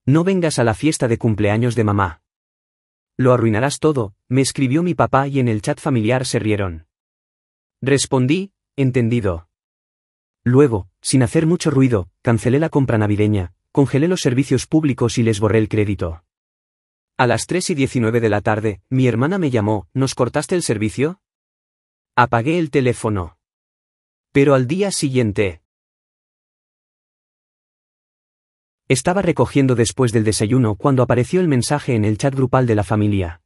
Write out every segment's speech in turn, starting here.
No vengas a la fiesta de cumpleaños de mamá. Lo arruinarás todo, me escribió mi papá y en el chat familiar se rieron. Respondí, entendido. Luego, sin hacer mucho ruido, cancelé la compra navideña, congelé los servicios públicos y les borré el crédito. A las 3:19 de la tarde, mi hermana me llamó, ¿nos cortaste el servicio? Apagué el teléfono. Pero al día siguiente. Estaba recogiendo después del desayuno cuando apareció el mensaje en el chat grupal de la familia.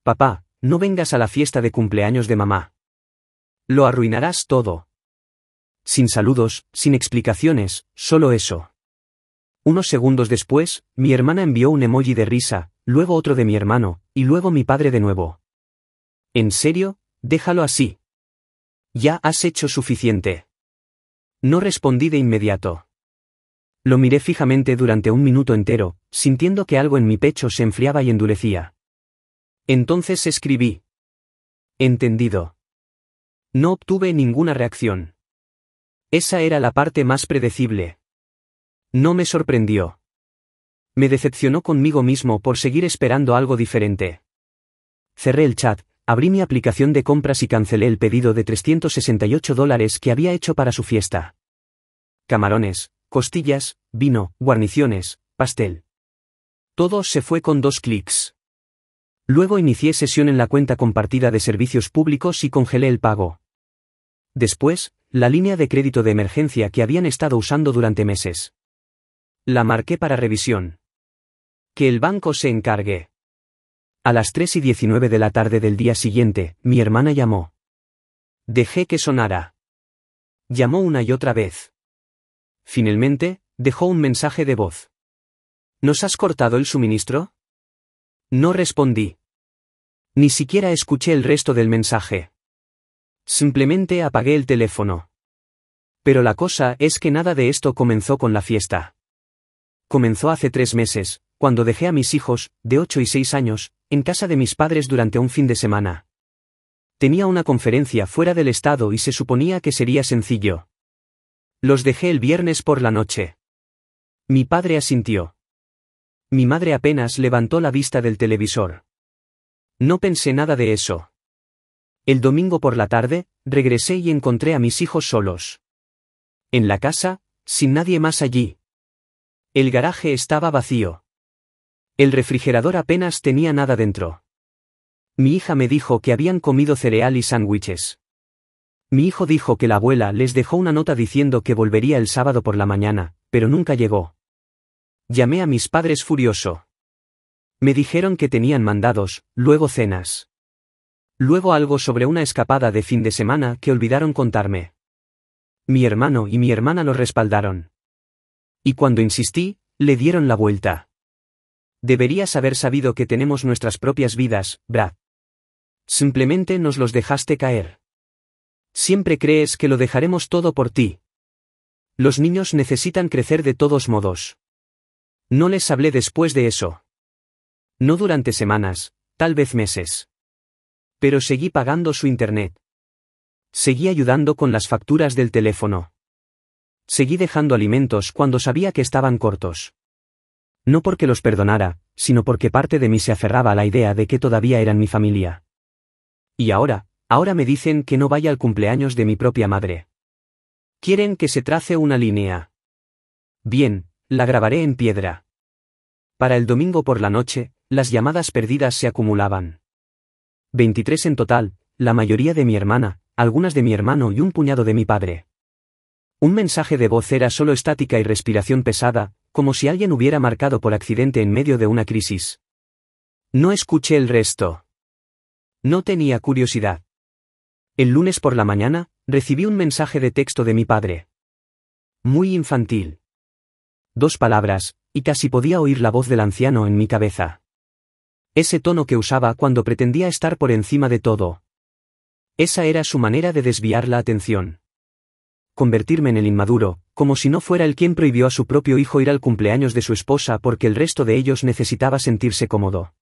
Papá, no vengas a la fiesta de cumpleaños de mamá. Lo arruinarás todo. Sin saludos, sin explicaciones, solo eso. Unos segundos después, mi hermana envió un emoji de risa, luego otro de mi hermano, y luego mi padre de nuevo. ¿En serio? Déjalo así. Ya has hecho suficiente. No respondí de inmediato. Lo miré fijamente durante un minuto entero, sintiendo que algo en mi pecho se enfriaba y endurecía. Entonces escribí. Entendido. No obtuve ninguna reacción. Esa era la parte más predecible. No me sorprendió. Me decepcionó conmigo mismo por seguir esperando algo diferente. Cerré el chat, abrí mi aplicación de compras y cancelé el pedido de $368 que había hecho para su fiesta. Camarones, costillas, vino, guarniciones, pastel. Todo se fue con 2 clics. Luego inicié sesión en la cuenta compartida de servicios públicos y congelé el pago. Después, la línea de crédito de emergencia que habían estado usando durante meses. La marqué para revisión. Que el banco se encargue. A las 3:19 de la tarde del día siguiente, mi hermana llamó. Dejé que sonara. Llamó una y otra vez. Finalmente, dejó un mensaje de voz. ¿Nos has cortado el suministro? No respondí. Ni siquiera escuché el resto del mensaje. Simplemente apagué el teléfono. Pero la cosa es que nada de esto comenzó con la fiesta. Comenzó hace 3 meses, cuando dejé a mis hijos, de 8 y 6 años, en casa de mis padres durante un fin de semana. Tenía una conferencia fuera del estado y se suponía que sería sencillo. Los dejé el viernes por la noche. Mi padre asintió. Mi madre apenas levantó la vista del televisor. No pensé nada de eso. El domingo por la tarde, regresé y encontré a mis hijos solos. En la casa, sin nadie más allí. El garaje estaba vacío. El refrigerador apenas tenía nada dentro. Mi hija me dijo que habían comido cereal y sándwiches. Mi hijo dijo que la abuela les dejó una nota diciendo que volvería el sábado por la mañana, pero nunca llegó. Llamé a mis padres furioso. Me dijeron que tenían mandados, luego cenas. Luego algo sobre una escapada de fin de semana que olvidaron contarme. Mi hermano y mi hermana lo respaldaron. Y cuando insistí, le dieron la vuelta. Deberías haber sabido que tenemos nuestras propias vidas, Brad. Simplemente nos los dejaste caer. Siempre crees que lo dejaremos todo por ti. Los niños necesitan crecer de todos modos. No les hablé después de eso. No durante semanas, tal vez meses. Pero seguí pagando su internet. Seguí ayudando con las facturas del teléfono. Seguí dejando alimentos cuando sabía que estaban cortos. No porque los perdonara, sino porque parte de mí se aferraba a la idea de que todavía eran mi familia. Y ahora me dicen que no vaya al cumpleaños de mi propia madre. Quieren que se trace una línea. Bien, la grabaré en piedra. Para el domingo por la noche, las llamadas perdidas se acumulaban. 23 en total, la mayoría de mi hermana, algunas de mi hermano y un puñado de mi padre. Un mensaje de voz era solo estática y respiración pesada, como si alguien hubiera marcado por accidente en medio de una crisis. No escuché el resto. No tenía curiosidad. El lunes por la mañana, recibí un mensaje de texto de mi padre. Muy infantil. 2 palabras, y casi podía oír la voz del anciano en mi cabeza. Ese tono que usaba cuando pretendía estar por encima de todo. Esa era su manera de desviar la atención. Convertirme en el inmaduro, como si no fuera él quien prohibió a su propio hijo ir al cumpleaños de su esposa porque el resto de ellos necesitaba sentirse cómodo.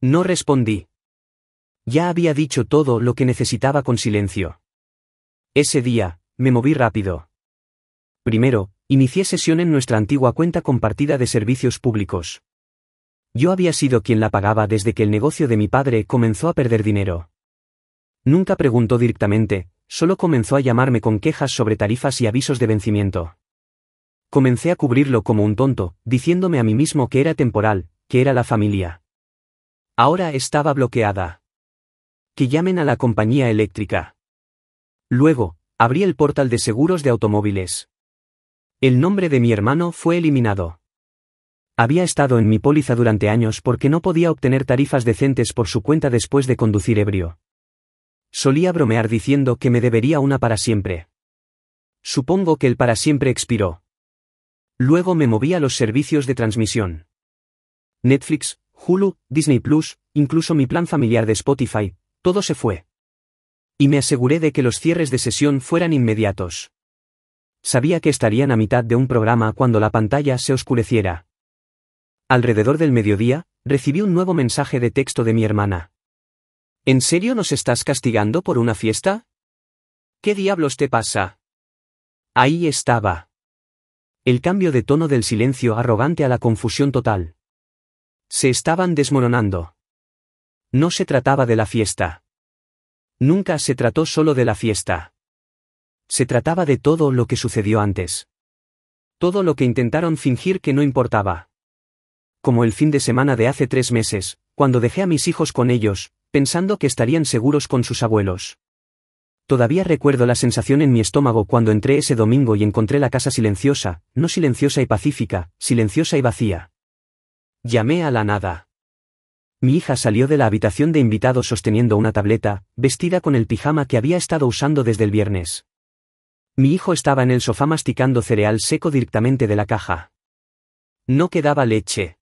No respondí. Ya había dicho todo lo que necesitaba con silencio. Ese día, me moví rápido. Primero, Inicié sesión en nuestra antigua cuenta compartida de servicios públicos. Yo había sido quien la pagaba desde que el negocio de mi padre comenzó a perder dinero. Nunca preguntó directamente, solo comenzó a llamarme con quejas sobre tarifas y avisos de vencimiento. Comencé a cubrirlo como un tonto, diciéndome a mí mismo que era temporal, que era la familia. Ahora estaba bloqueada. Que llamen a la compañía eléctrica. Luego, abrí el portal de seguros de automóviles. El nombre de mi hermano fue eliminado. Había estado en mi póliza durante años porque no podía obtener tarifas decentes por su cuenta después de conducir ebrio. Solía bromear diciendo que me debería una para siempre. Supongo que el para siempre expiró. Luego me moví a los servicios de transmisión. Netflix, Hulu, Disney Plus, incluso mi plan familiar de Spotify, todo se fue. Y me aseguré de que los cierres de sesión fueran inmediatos. Sabía que estarían a mitad de un programa cuando la pantalla se oscureciera. Alrededor del mediodía, recibí un nuevo mensaje de texto de mi hermana. ¿En serio nos estás castigando por una fiesta? ¿Qué diablos te pasa? Ahí estaba. El cambio de tono del silencio arrogante a la confusión total. Se estaban desmoronando. No se trataba de la fiesta. Nunca se trató solo de la fiesta. Se trataba de todo lo que sucedió antes. Todo lo que intentaron fingir que no importaba. Como el fin de semana de hace 3 meses, cuando dejé a mis hijos con ellos, pensando que estarían seguros con sus abuelos. Todavía recuerdo la sensación en mi estómago cuando entré ese domingo y encontré la casa silenciosa, no silenciosa y pacífica, silenciosa y vacía. Llamé a la nada. Mi hija salió de la habitación de invitados sosteniendo una tableta, vestida con el pijama que había estado usando desde el viernes. Mi hijo estaba en el sofá masticando cereal seco directamente de la caja. No quedaba leche.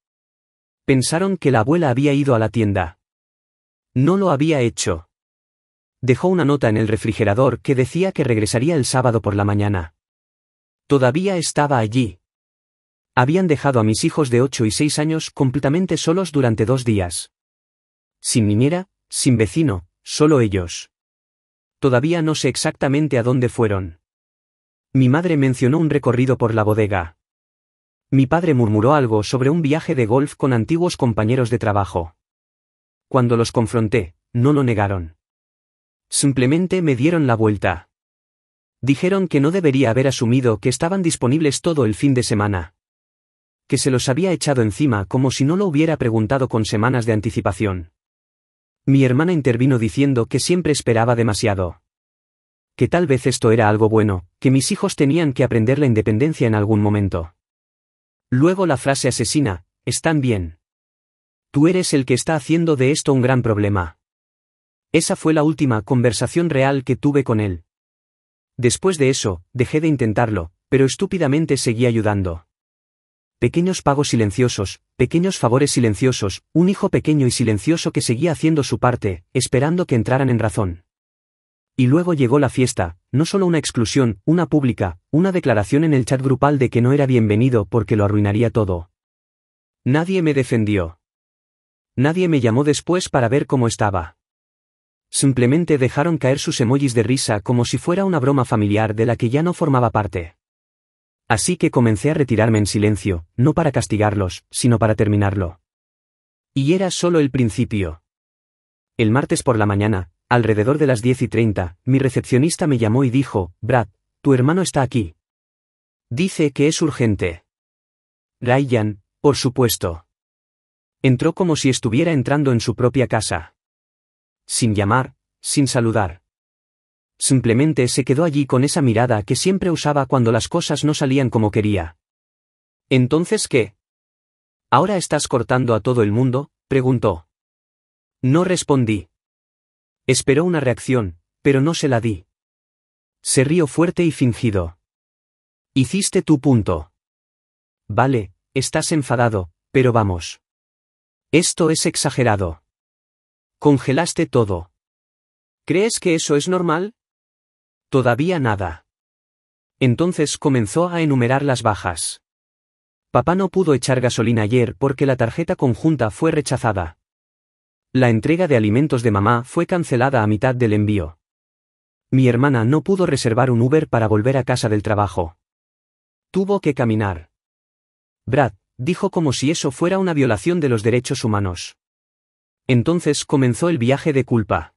Pensaron que la abuela había ido a la tienda. No lo había hecho. Dejó una nota en el refrigerador que decía que regresaría el sábado por la mañana. Todavía estaba allí. Habían dejado a mis hijos de 8 y 6 años completamente solos durante 2 días. Sin niñera, sin vecino, solo ellos. Todavía no sé exactamente a dónde fueron. Mi madre mencionó un recorrido por la bodega. Mi padre murmuró algo sobre un viaje de golf con antiguos compañeros de trabajo. Cuando los confronté, no lo negaron. Simplemente me dieron la vuelta. Dijeron que no debería haber asumido que estaban disponibles todo el fin de semana. Que se los había echado encima como si no lo hubiera preguntado con semanas de anticipación. Mi hermana intervino diciendo que siempre esperaba demasiado. Que tal vez esto era algo bueno, que mis hijos tenían que aprender la independencia en algún momento. Luego la frase asesina, están bien. Tú eres el que está haciendo de esto un gran problema. Esa fue la última conversación real que tuve con él. Después de eso, dejé de intentarlo, pero estúpidamente seguí ayudando. Pequeños pagos silenciosos, pequeños favores silenciosos, un hijo pequeño y silencioso que seguía haciendo su parte, esperando que entraran en razón. Y luego llegó la fiesta, no solo una exclusión, una pública, una declaración en el chat grupal de que no era bienvenido porque lo arruinaría todo. Nadie me defendió. Nadie me llamó después para ver cómo estaba. Simplemente dejaron caer sus emojis de risa como si fuera una broma familiar de la que ya no formaba parte. Así que comencé a retirarme en silencio, no para castigarlos, sino para terminarlo. Y era solo el principio. El martes por la mañana, alrededor de las 10:30, mi recepcionista me llamó y dijo, Brad, tu hermano está aquí. Dice que es urgente. Ryan, por supuesto. Entró como si estuviera entrando en su propia casa. Sin llamar, sin saludar. Simplemente se quedó allí con esa mirada que siempre usaba cuando las cosas no salían como quería. ¿Entonces qué? ¿Ahora estás cortando a todo el mundo?, preguntó. No respondí. Esperó una reacción, pero no se la di. Se rió fuerte y fingido. Hiciste tu punto. Vale, estás enfadado, pero vamos. Esto es exagerado. Congelaste todo. ¿Crees que eso es normal? Todavía nada. Entonces comenzó a enumerar las bajas. Papá no pudo echar gasolina ayer porque la tarjeta conjunta fue rechazada. La entrega de alimentos de mamá fue cancelada a mitad del envío. Mi hermana no pudo reservar un Uber para volver a casa del trabajo. Tuvo que caminar. Brad, dijo como si eso fuera una violación de los derechos humanos. Entonces comenzó el viaje de culpa.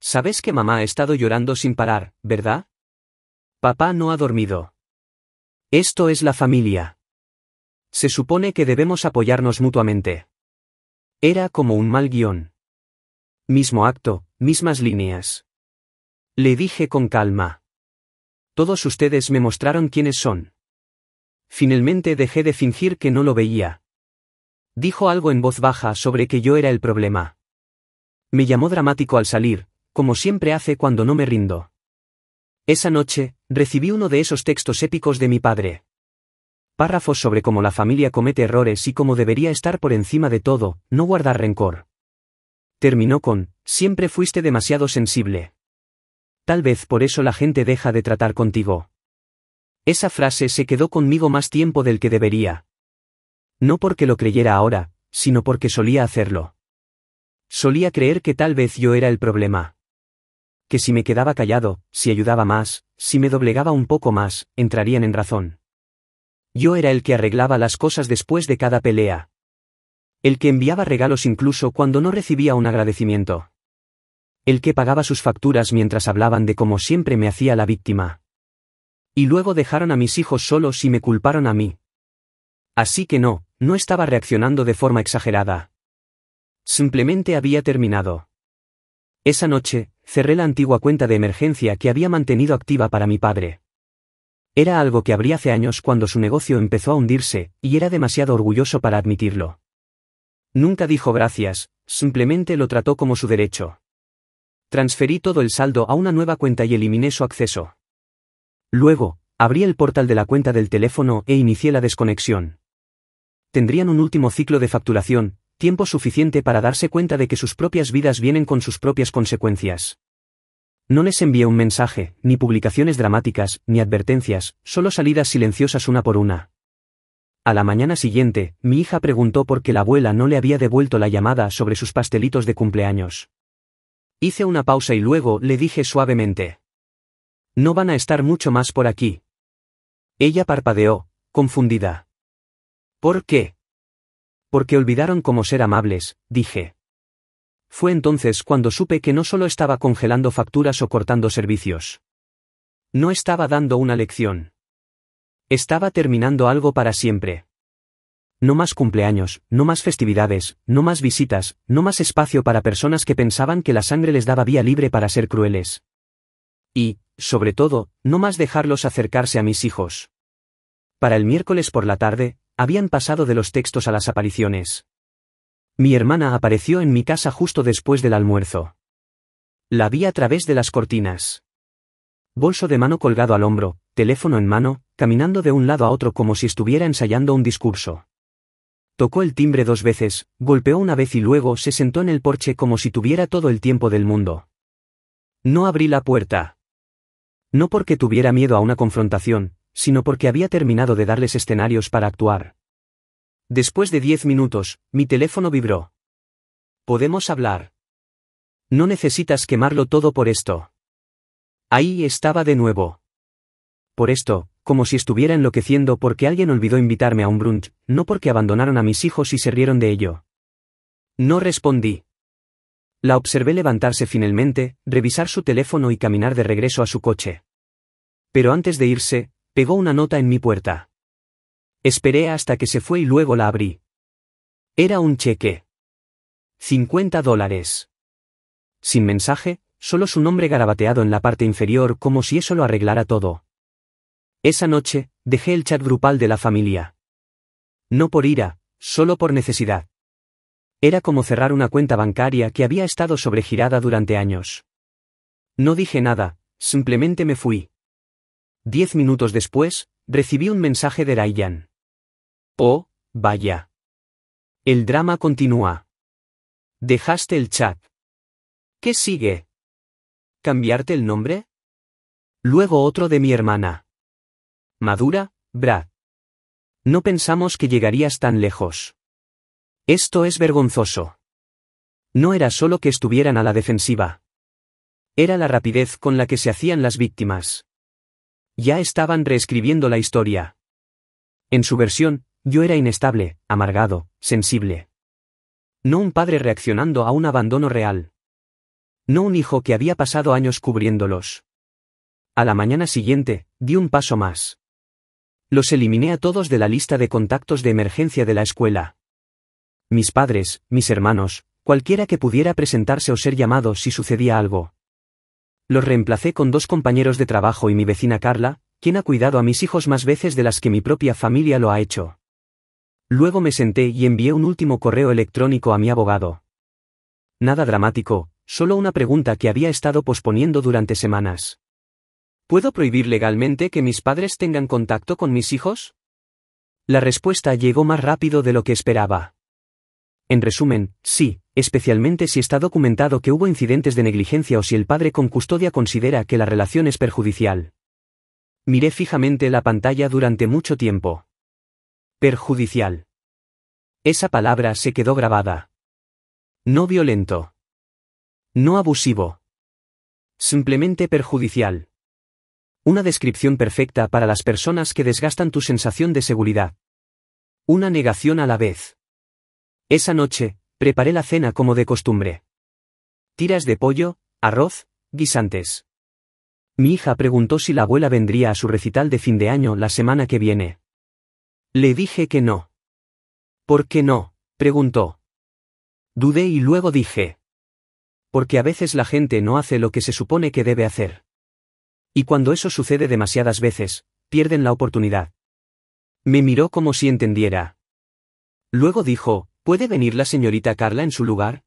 Sabes que mamá ha estado llorando sin parar, ¿verdad? Papá no ha dormido. Esto es la familia. Se supone que debemos apoyarnos mutuamente. Era como un mal guión. Mismo acto, mismas líneas. Le dije con calma. Todos ustedes me mostraron quiénes son. Finalmente dejé de fingir que no lo veía. Dijo algo en voz baja sobre que yo era el problema. Me llamó dramático al salir, como siempre hace cuando no me rindo. Esa noche, recibí uno de esos textos épicos de mi padre. Párrafos sobre cómo la familia comete errores y cómo debería estar por encima de todo, no guardar rencor. Terminó con, siempre fuiste demasiado sensible. Tal vez por eso la gente deja de tratar contigo. Esa frase se quedó conmigo más tiempo del que debería. No porque lo creyera ahora, sino porque solía hacerlo. Solía creer que tal vez yo era el problema. Que si me quedaba callado, si ayudaba más, si me doblegaba un poco más, entrarían en razón. Yo era el que arreglaba las cosas después de cada pelea. El que enviaba regalos incluso cuando no recibía un agradecimiento. El que pagaba sus facturas mientras hablaban de cómo siempre me hacía la víctima. Y luego dejaron a mis hijos solos y me culparon a mí. Así que no estaba reaccionando de forma exagerada. Simplemente había terminado. Esa noche, cerré la antigua cuenta de emergencia que había mantenido activa para mi padre. Era algo que abrí hace años cuando su negocio empezó a hundirse, y era demasiado orgulloso para admitirlo. Nunca dijo gracias, simplemente lo trató como su derecho. Transferí todo el saldo a una nueva cuenta y eliminé su acceso. Luego, abrí el portal de la cuenta del teléfono e inicié la desconexión. Tendrían un último ciclo de facturación, tiempo suficiente para darse cuenta de que sus propias vidas vienen con sus propias consecuencias. No les envié un mensaje, ni publicaciones dramáticas, ni advertencias, solo salidas silenciosas una por una. A la mañana siguiente, mi hija preguntó por qué la abuela no le había devuelto la llamada sobre sus pastelitos de cumpleaños. Hice una pausa y luego le dije suavemente. No van a estar mucho más por aquí. Ella parpadeó, confundida. ¿Por qué? Porque olvidaron cómo ser amables, dije. Fue entonces cuando supe que no solo estaba congelando facturas o cortando servicios. No estaba dando una lección. Estaba terminando algo para siempre. No más cumpleaños, no más festividades, no más visitas, no más espacio para personas que pensaban que la sangre les daba vía libre para ser crueles. Y, sobre todo, no más dejarlos acercarse a mis hijos. Para el miércoles por la tarde, habían pasado de los textos a las apariciones. Mi hermana apareció en mi casa justo después del almuerzo. La vi a través de las cortinas. Bolso de mano colgado al hombro, teléfono en mano, caminando de un lado a otro como si estuviera ensayando un discurso. Tocó el timbre 2 veces, golpeó una vez y luego se sentó en el porche como si tuviera todo el tiempo del mundo. No abrí la puerta. No porque tuviera miedo a una confrontación, sino porque había terminado de darles escenarios para actuar. Después de 10 minutos, mi teléfono vibró. ¿Podemos hablar? No necesitas quemarlo todo por esto. Ahí estaba de nuevo. Por esto, como si estuviera enloqueciendo porque alguien olvidó invitarme a un brunch, no porque abandonaron a mis hijos y se rieron de ello. No respondí. La observé levantarse finalmente, revisar su teléfono y caminar de regreso a su coche. Pero antes de irse, pegó una nota en mi puerta. Esperé hasta que se fue y luego la abrí. Era un cheque. $50. Sin mensaje, solo su nombre garabateado en la parte inferior como si eso lo arreglara todo. Esa noche, dejé el chat grupal de la familia. No por ira, solo por necesidad. Era como cerrar una cuenta bancaria que había estado sobregirada durante años. No dije nada, simplemente me fui. 10 minutos después, recibí un mensaje de Ryan. Oh, vaya. El drama continúa. Dejaste el chat. ¿Qué sigue? ¿Cambiarte el nombre? Luego otro de mi hermana. Madura, Brad. No pensamos que llegarías tan lejos. Esto es vergonzoso. No era solo que estuvieran a la defensiva. Era la rapidez con la que se hacían las víctimas. Ya estaban reescribiendo la historia. En su versión, yo era inestable, amargado, sensible. No un padre reaccionando a un abandono real. No un hijo que había pasado años cubriéndolos. A la mañana siguiente, di un paso más. Los eliminé a todos de la lista de contactos de emergencia de la escuela. Mis padres, mis hermanos, cualquiera que pudiera presentarse o ser llamado si sucedía algo. Los reemplacé con 2 compañeros de trabajo y mi vecina Carla, quien ha cuidado a mis hijos más veces de las que mi propia familia lo ha hecho. Luego me senté y envié un último correo electrónico a mi abogado. Nada dramático, solo una pregunta que había estado posponiendo durante semanas. ¿Puedo prohibir legalmente que mis padres tengan contacto con mis hijos? La respuesta llegó más rápido de lo que esperaba. En resumen, sí, especialmente si está documentado que hubo incidentes de negligencia o si el padre con custodia considera que la relación es perjudicial. Miré fijamente la pantalla durante mucho tiempo. Perjudicial. Esa palabra se quedó grabada. No violento. No abusivo. Simplemente perjudicial. Una descripción perfecta para las personas que desgastan tu sensación de seguridad. Una negación a la vez. Esa noche, preparé la cena como de costumbre. Tiras de pollo, arroz, guisantes. Mi hija preguntó si la abuela vendría a su recital de fin de año la semana que viene. Le dije que no. ¿Por qué no?, preguntó. Dudé y luego dije. Porque a veces la gente no hace lo que se supone que debe hacer. Y cuando eso sucede demasiadas veces, pierden la oportunidad. Me miró como si entendiera. Luego dijo, ¿puede venir la señorita Carla en su lugar?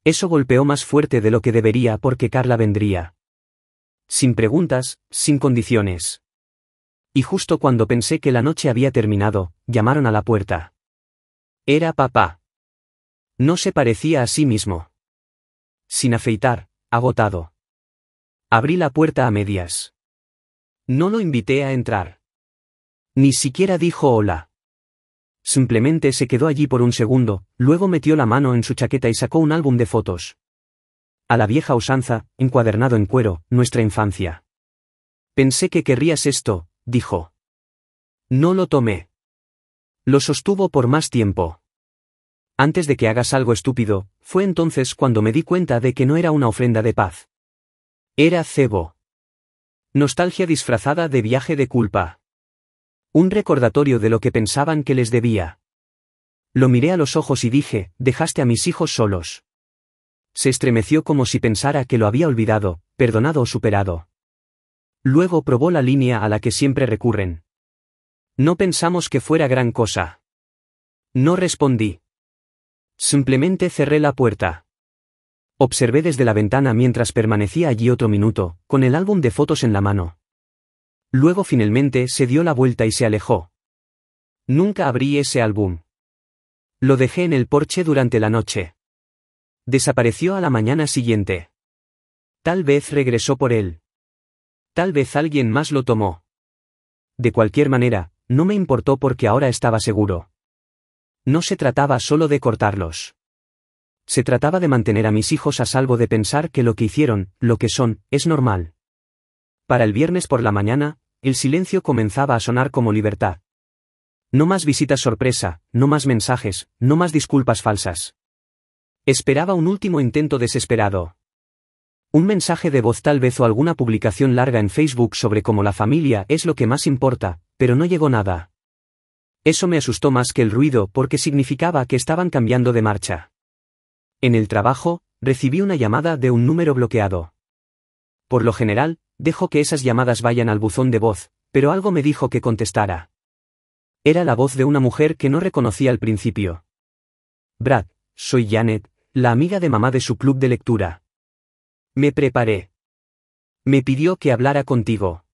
Eso golpeó más fuerte de lo que debería porque Carla vendría. Sin preguntas, sin condiciones. Y justo cuando pensé que la noche había terminado, llamaron a la puerta. Era papá. No se parecía a sí mismo. Sin afeitar, agotado. Abrí la puerta a medias. No lo invité a entrar. Ni siquiera dijo hola. Simplemente se quedó allí por un segundo, luego metió la mano en su chaqueta y sacó un álbum de fotos. A la vieja usanza, encuadernado en cuero, nuestra infancia. Pensé que querrías esto, dijo. No lo tomé. Lo sostuvo por más tiempo. Antes de que hagas algo estúpido, fue entonces cuando me di cuenta de que no era una ofrenda de paz. Era cebo. Nostalgia disfrazada de viaje de culpa. Un recordatorio de lo que pensaban que les debía. Lo miré a los ojos y dije, dejaste a mis hijos solos. Se estremeció como si pensara que lo había olvidado, perdonado o superado. Luego probó la línea a la que siempre recurren. No pensamos que fuera gran cosa. No respondí. Simplemente cerré la puerta. Observé desde la ventana mientras permanecía allí otro minuto, con el álbum de fotos en la mano. Luego finalmente se dio la vuelta y se alejó. Nunca abrí ese álbum. Lo dejé en el porche durante la noche. Desapareció a la mañana siguiente. Tal vez regresó por él. Tal vez alguien más lo tomó. De cualquier manera, no me importó porque ahora estaba seguro. No se trataba solo de cortarlos. Se trataba de mantener a mis hijos a salvo de pensar que lo que hicieron, lo que son, es normal. Para el viernes por la mañana, el silencio comenzaba a sonar como libertad. No más visitas sorpresa, no más mensajes, no más disculpas falsas. Esperaba un último intento desesperado. Un mensaje de voz tal vez o alguna publicación larga en Facebook sobre cómo la familia es lo que más importa, pero no llegó nada. Eso me asustó más que el ruido porque significaba que estaban cambiando de marcha. En el trabajo, recibí una llamada de un número bloqueado. Por lo general, dejo que esas llamadas vayan al buzón de voz, pero algo me dijo que contestara. Era la voz de una mujer que no reconocí al principio. Brad, soy Janet, la amiga de mamá de su club de lectura. Me preparé. Me pidió que hablara contigo.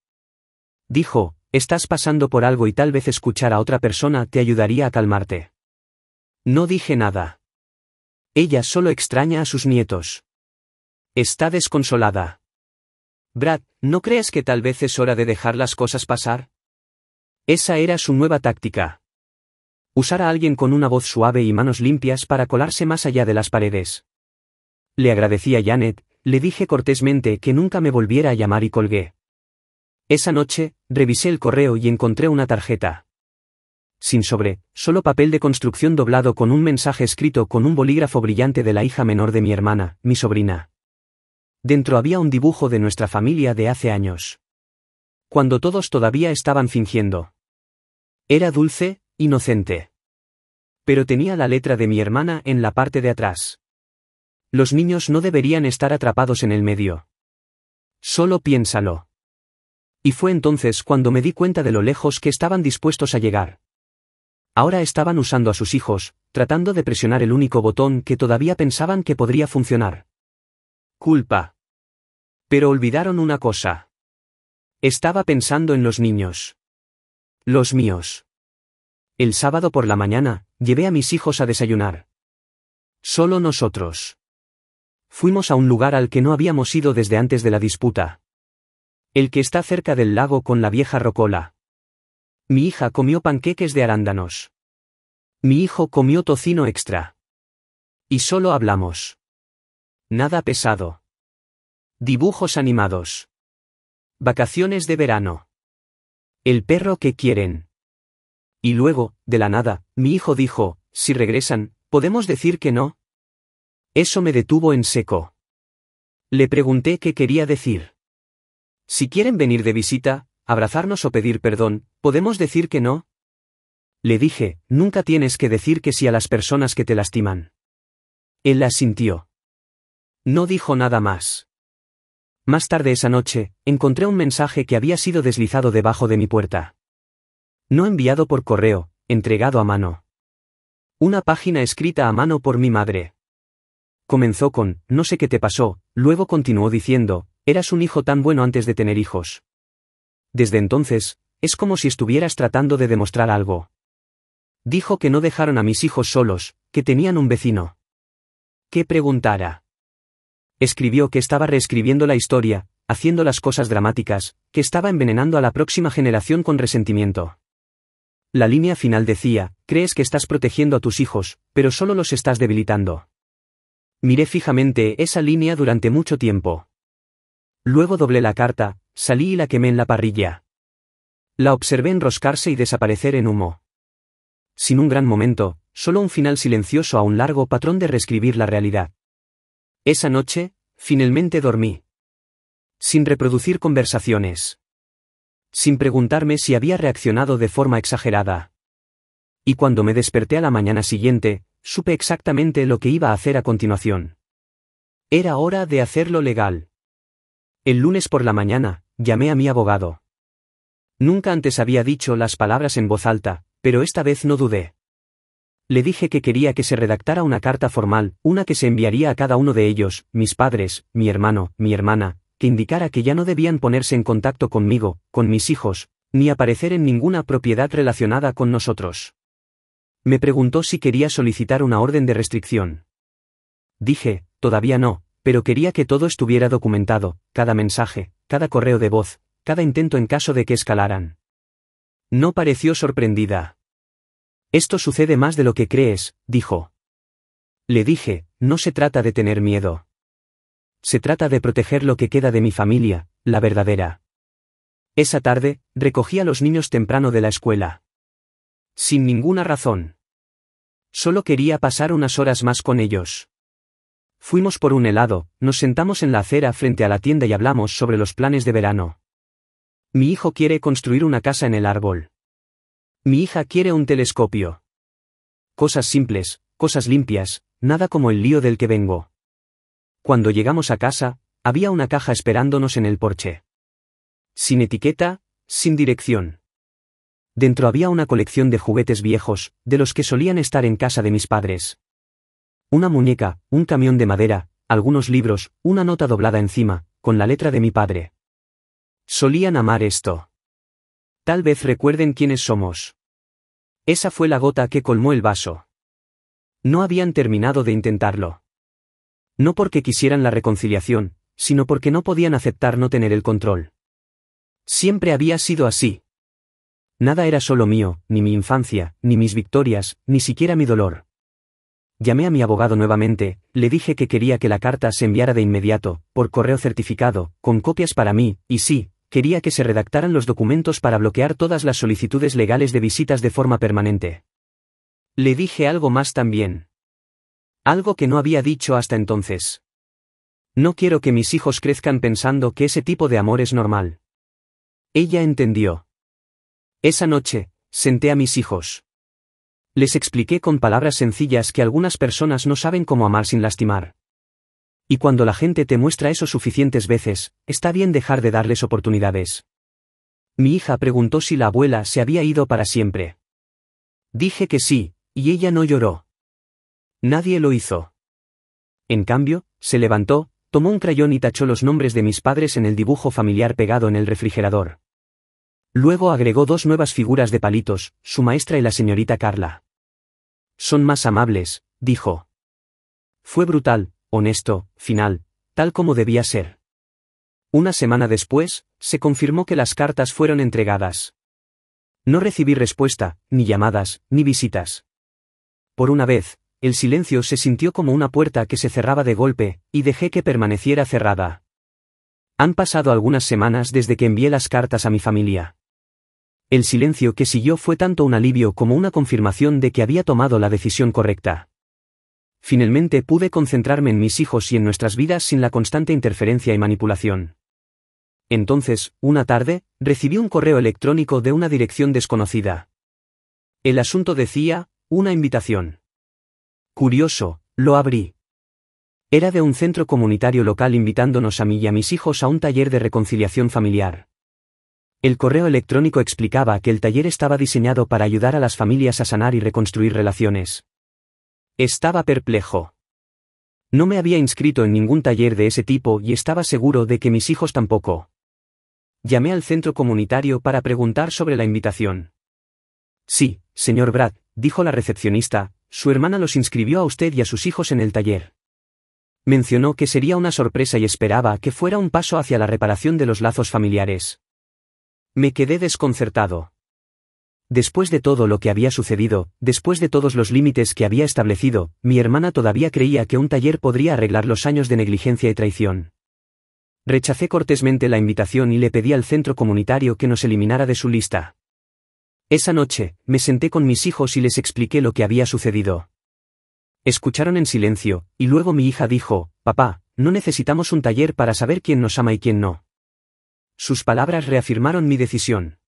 Dijo, estás pasando por algo y tal vez escuchar a otra persona te ayudaría a calmarte. No dije nada. Ella solo extraña a sus nietos. Está desconsolada. Brad, ¿no crees que tal vez es hora de dejar las cosas pasar? Esa era su nueva táctica. Usar a alguien con una voz suave y manos limpias para colarse más allá de las paredes. Le agradecí a Janet, le dije cortésmente que nunca me volviera a llamar y colgué. Esa noche, revisé el correo y encontré una tarjeta. Sin sobre, solo papel de construcción doblado con un mensaje escrito con un bolígrafo brillante de la hija menor de mi hermana, mi sobrina. Dentro había un dibujo de nuestra familia de hace años. Cuando todos todavía estaban fingiendo. Era dulce, inocente. Pero tenía la letra de mi hermana en la parte de atrás. Los niños no deberían estar atrapados en el medio. Solo piénsalo. Y fue entonces cuando me di cuenta de lo lejos que estaban dispuestos a llegar. Ahora estaban usando a sus hijos, tratando de presionar el único botón que todavía pensaban que podría funcionar. Culpa. Pero olvidaron una cosa. Estaba pensando en los niños. Los míos. El sábado por la mañana, llevé a mis hijos a desayunar. Solo nosotros. Fuimos a un lugar al que no habíamos ido desde antes de la disputa. El que está cerca del lago con la vieja rocola. Mi hija comió panqueques de arándanos. Mi hijo comió tocino extra. Y solo hablamos. Nada pesado. Dibujos animados. Vacaciones de verano. El perro que quieren. Y luego, de la nada, mi hijo dijo, si regresan, ¿podemos decir que no? Eso me detuvo en seco. Le pregunté qué quería decir. Si quieren venir de visita, abrazarnos o pedir perdón, ¿podemos decir que no? Le dije, nunca tienes que decir que sí a las personas que te lastiman. Él asintió. No dijo nada más. Más tarde esa noche, encontré un mensaje que había sido deslizado debajo de mi puerta. No enviado por correo, entregado a mano. Una página escrita a mano por mi madre. Comenzó con, no sé qué te pasó, luego continuó diciendo, eras un hijo tan bueno antes de tener hijos. Desde entonces, es como si estuvieras tratando de demostrar algo. Dijo que no dejaron a mis hijos solos, que tenían un vecino. Que preguntara. Escribió que estaba reescribiendo la historia, haciendo las cosas dramáticas, que estaba envenenando a la próxima generación con resentimiento. La línea final decía, crees que estás protegiendo a tus hijos, pero solo los estás debilitando. Miré fijamente esa línea durante mucho tiempo. Luego doblé la carta, salí y la quemé en la parrilla. La observé enroscarse y desaparecer en humo. Sin un gran momento, solo un final silencioso a un largo patrón de reescribir la realidad. Esa noche, finalmente dormí. Sin reproducir conversaciones. Sin preguntarme si había reaccionado de forma exagerada. Y cuando me desperté a la mañana siguiente, supe exactamente lo que iba a hacer a continuación. Era hora de hacerlo legal. El lunes por la mañana, llamé a mi abogado. Nunca antes había dicho las palabras en voz alta, pero esta vez no dudé. Le dije que quería que se redactara una carta formal, una que se enviaría a cada uno de ellos, mis padres, mi hermano, mi hermana, que indicara que ya no debían ponerse en contacto conmigo, con mis hijos, ni aparecer en ninguna propiedad relacionada con nosotros. Me preguntó si quería solicitar una orden de restricción. Dije, todavía no, pero quería que todo estuviera documentado, cada mensaje, cada correo de voz, cada intento en caso de que escalaran. No pareció sorprendida. Esto sucede más de lo que crees, dijo. Le dije, no se trata de tener miedo. Se trata de proteger lo que queda de mi familia, la verdadera. Esa tarde, recogí a los niños temprano de la escuela. Sin ninguna razón. Solo quería pasar unas horas más con ellos. Fuimos por un helado, nos sentamos en la acera frente a la tienda y hablamos sobre los planes de verano. Mi hijo quiere construir una casa en el árbol. Mi hija quiere un telescopio. Cosas simples, cosas limpias, nada como el lío del que vengo. Cuando llegamos a casa, había una caja esperándonos en el porche. Sin etiqueta, sin dirección. Dentro había una colección de juguetes viejos, de los que solían estar en casa de mis padres. Una muñeca, un camión de madera, algunos libros, una nota doblada encima, con la letra de mi padre. Solían amar esto. Tal vez recuerden quiénes somos. Esa fue la gota que colmó el vaso. No habían terminado de intentarlo. No porque quisieran la reconciliación, sino porque no podían aceptar no tener el control. Siempre había sido así. Nada era solo mío, ni mi infancia, ni mis victorias, ni siquiera mi dolor. Llamé a mi abogado nuevamente, le dije que quería que la carta se enviara de inmediato, por correo certificado, con copias para mí, y sí, quería que se redactaran los documentos para bloquear todas las solicitudes legales de visitas de forma permanente. Le dije algo más también. Algo que no había dicho hasta entonces. No quiero que mis hijos crezcan pensando que ese tipo de amor es normal. Ella entendió. Esa noche, senté a mis hijos. Les expliqué con palabras sencillas que algunas personas no saben cómo amar sin lastimar. Y cuando la gente te muestra eso suficientes veces, está bien dejar de darles oportunidades. Mi hija preguntó si la abuela se había ido para siempre. Dije que sí, y ella no lloró. Nadie lo hizo. En cambio, se levantó, tomó un crayón y tachó los nombres de mis padres en el dibujo familiar pegado en el refrigerador. Luego agregó 2 nuevas figuras de palitos, su maestra y la señorita Carla. Son más amables, dijo. Fue brutal, honesto, final, tal como debía ser. Una semana después, se confirmó que las cartas fueron entregadas. No recibí respuesta, ni llamadas, ni visitas. Por una vez, el silencio se sintió como una puerta que se cerraba de golpe, y dejé que permaneciera cerrada. Han pasado algunas semanas desde que envié las cartas a mi familia. El silencio que siguió fue tanto un alivio como una confirmación de que había tomado la decisión correcta. Finalmente pude concentrarme en mis hijos y en nuestras vidas sin la constante interferencia y manipulación. Entonces, una tarde, recibí un correo electrónico de una dirección desconocida. El asunto decía, una invitación. Curioso, lo abrí. Era de un centro comunitario local invitándonos a mí y a mis hijos a un taller de reconciliación familiar. El correo electrónico explicaba que el taller estaba diseñado para ayudar a las familias a sanar y reconstruir relaciones. Estaba perplejo. No me había inscrito en ningún taller de ese tipo y estaba seguro de que mis hijos tampoco. Llamé al centro comunitario para preguntar sobre la invitación. Sí, señor Brad, dijo la recepcionista, su hermana los inscribió a usted y a sus hijos en el taller. Mencionó que sería una sorpresa y esperaba que fuera un paso hacia la reparación de los lazos familiares. Me quedé desconcertado. Después de todo lo que había sucedido, después de todos los límites que había establecido, mi hermana todavía creía que un taller podría arreglar los años de negligencia y traición. Rechacé cortésmente la invitación y le pedí al centro comunitario que nos eliminara de su lista. Esa noche, me senté con mis hijos y les expliqué lo que había sucedido. Escucharon en silencio, y luego mi hija dijo, «Papá, no necesitamos un taller para saber quién nos ama y quién no». Sus palabras reafirmaron mi decisión.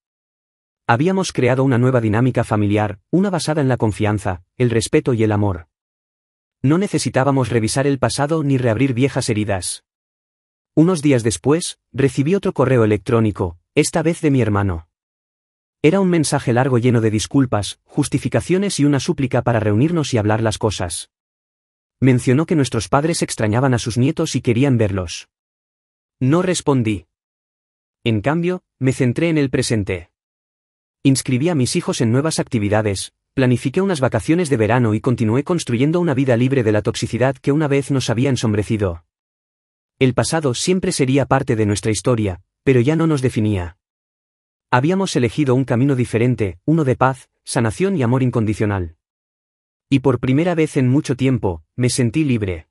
Habíamos creado una nueva dinámica familiar, una basada en la confianza, el respeto y el amor. No necesitábamos revisar el pasado ni reabrir viejas heridas. Unos días después, recibí otro correo electrónico, esta vez de mi hermano. Era un mensaje largo lleno de disculpas, justificaciones y una súplica para reunirnos y hablar las cosas. Mencionó que nuestros padres extrañaban a sus nietos y querían verlos. No respondí. En cambio, me centré en el presente. Inscribí a mis hijos en nuevas actividades, planifiqué unas vacaciones de verano y continué construyendo una vida libre de la toxicidad que una vez nos había ensombrecido. El pasado siempre sería parte de nuestra historia, pero ya no nos definía. Habíamos elegido un camino diferente, uno de paz, sanación y amor incondicional. Y por primera vez en mucho tiempo, me sentí libre.